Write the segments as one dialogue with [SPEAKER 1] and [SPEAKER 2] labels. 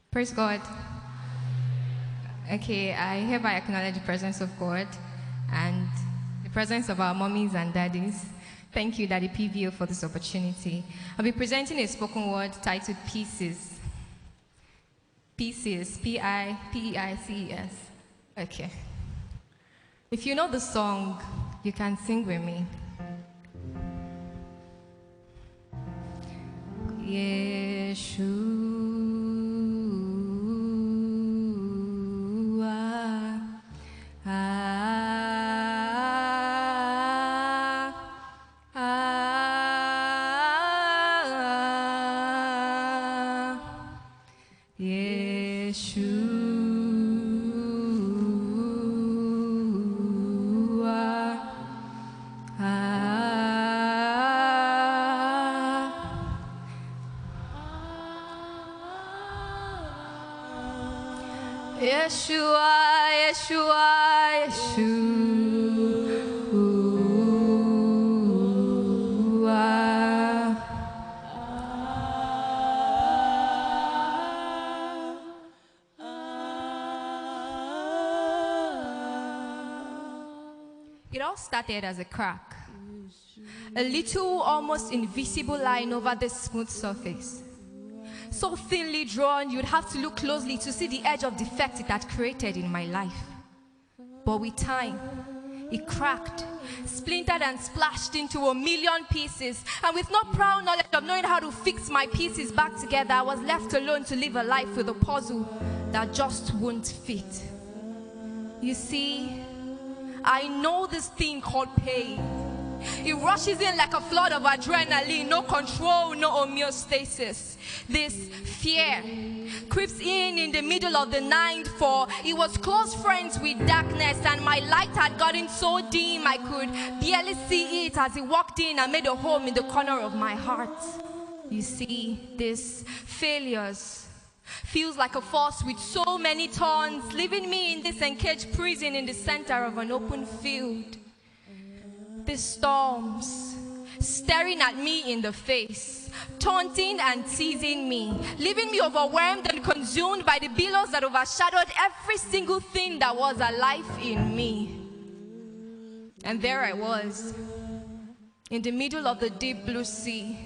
[SPEAKER 1] Praise God. Okay, I hereby acknowledge the presence of God and the presence of our mommies and daddies. Thank you, Daddy PVO, for this opportunity. I'll be presenting a spoken word titled Pieces. Pieces, P-I-P-E-I-C-E-S. Okay. If you know the song, you can sing with me. Yeshua, Yeshua, Yeshua, Yeshua. It all started as a crack, a little, almost invisible line over the smooth surface. So thinly drawn, you'd have to look closely to see the edge of defect it had created in my life. But with time, it cracked, splintered and splashed into a million pieces. And with no proud knowledge of knowing how to fix my pieces back together, I was left alone to live a life with a puzzle that just won't fit. You see, I know this thing called pain. It rushes in like a flood of adrenaline, no control, no homeostasis. This fear creeps in the middle of the night, for it was close friends with darkness, and my light had gotten so dim I could barely see it as it walked in and made a home in the corner of my heart. You see, this failures feels like a force with so many thorns, leaving me in this encaged prison in the center of an open field. These storms staring at me in the face, taunting and teasing me, leaving me overwhelmed and consumed by the billows that overshadowed every single thing that was alive in me. And there I was, in the middle of the deep blue sea.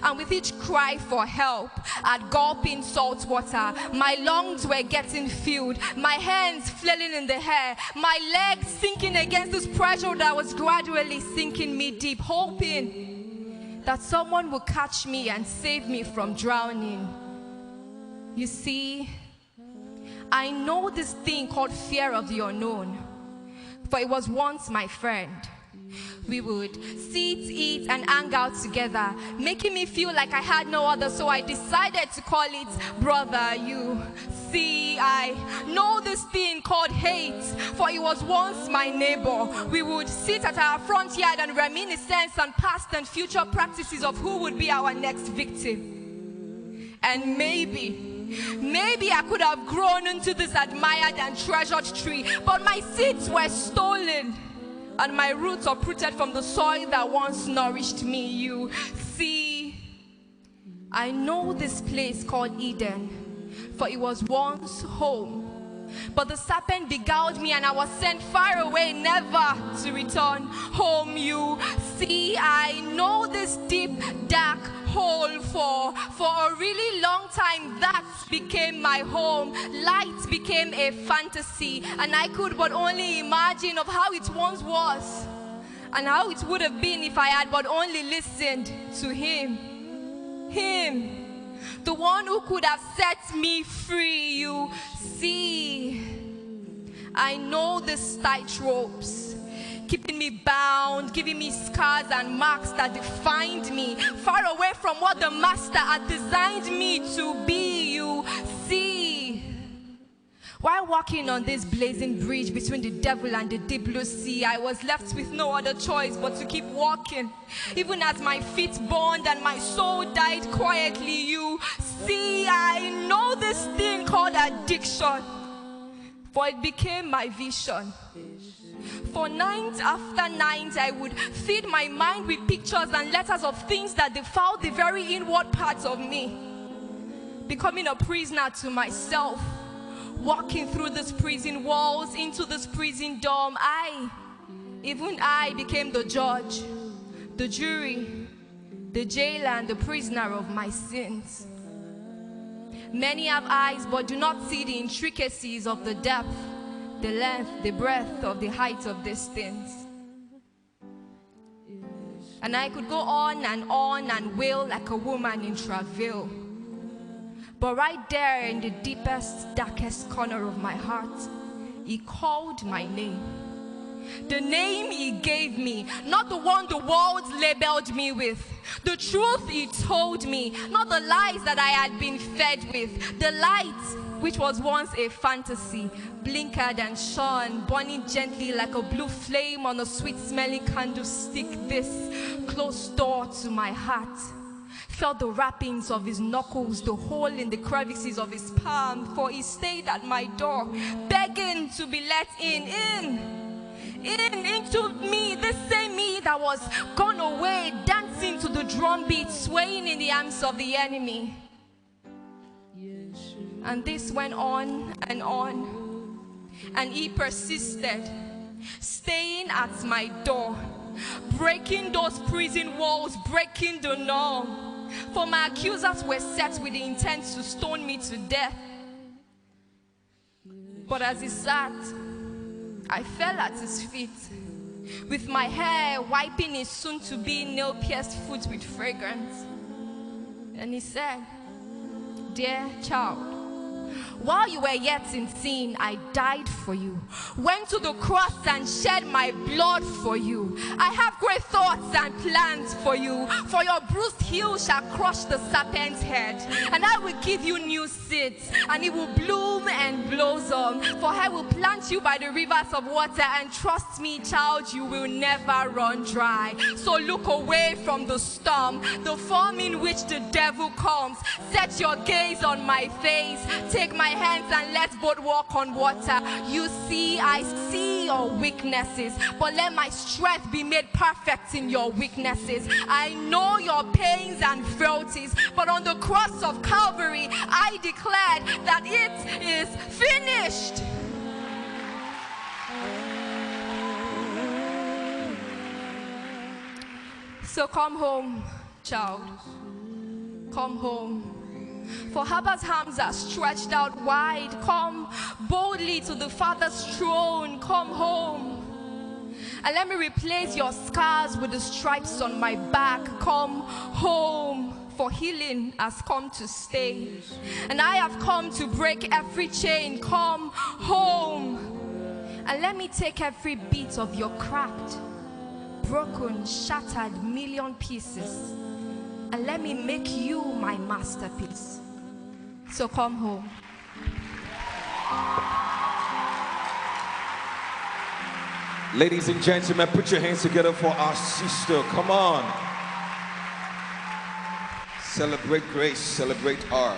[SPEAKER 1] And with each cry for help, I'd gulp in salt water. My lungs were getting filled, my hands flailing in the air, my legs sinking against this pressure that was gradually sinking me deep, hoping that someone would catch me and save me from drowning. You see, I know this thing called fear of the unknown, for it was once my friend. We would sit, eat, and hang out together, making me feel like I had no other, so I decided to call it brother. You see, I know this thing called hate, for it was once my neighbor. We would sit at our front yard and reminiscence on past and future practices of who would be our next victim. And maybe I could have grown into this admired and treasured tree, but my seeds were stolen, and my roots uprooted from the soil that once nourished me. You see, I know this place called Eden, for it was once home. But the serpent beguiled me, and I was sent far away, never to return home. You see, I know this deep, dark hole, for a really long time that became my home. Light became a fantasy, and I could but only imagine of how it once was, and how it would have been if I had but only listened to him. The one who could have set me free. You see, I know these tight ropes, keeping me bound, giving me scars and marks that defined me, far away from what the master had designed me to be. You see, while walking on this blazing bridge between the devil and the deep blue sea, I was left with no other choice but to keep walking, even as my feet burned and my soul died quietly. You see, I know this thing called addiction, for it became my vision. For night after night, I would feed my mind with pictures and letters of things that defiled the very inward parts of me. becoming a prisoner to myself, walking through these prison walls into this prison dorm. Even I became the judge, the jury, the jailer, and the prisoner of my sins. Many have eyes but do not see the intricacies of the depth, the length, the breadth of the height of these things. And I could go on and wail like a woman in travail. But right there in the deepest, darkest corner of my heart, he called my name. The name he gave me, not the one the world labeled me with. The truth he told me, not the lies that I had been fed with. The light, which was once a fantasy, blinkered and shone, burning gently like a blue flame on a sweet-smelling candlestick, this closed door to my heart. Felt the wrappings of his knuckles, the hole in the crevices of his palm, for he stayed at my door, begging to be let into me, this same me that was gone away, dancing to the drum beat, swaying in the arms of the enemy. And this went on, and he persisted, staying at my door, breaking those prison walls, breaking the norm. For my accusers were set with the intent to stone me to death. But as he sat, I fell at his feet, with my hair wiping his soon-to-be nail-pierced foot with fragrance. And he said, "Dear child, while you were yet in sin, I died for you, went to the cross and shed my blood for you. I have great thoughts and plans for you, for your bruised heel shall crush the serpent's head, and I will give you new seeds, and it will bloom and blossom, for I will plant you by the rivers of water, and trust me, child, you will never run dry. So look away from the storm, the form in which the devil comes. Set your gaze on my face, take my hands and let's both walk on water. You see, I see your weaknesses, but let my strength be made perfect in your weaknesses. I know your pains and frailties, but on the cross of Calvary, I declared that it is finished." So come home, child. Come home. For Abba's arms are stretched out wide. Come boldly to the Father's throne. Come home. And let me replace your scars with the stripes on my back. Come home. For healing has come to stay. And I have come to break every chain. Come home. And let me take every bit of your cracked, broken, shattered million pieces, and let me make you my masterpiece. So come home.
[SPEAKER 2] Ladies and gentlemen, put your hands together for our sister. Come on. Celebrate grace, celebrate art.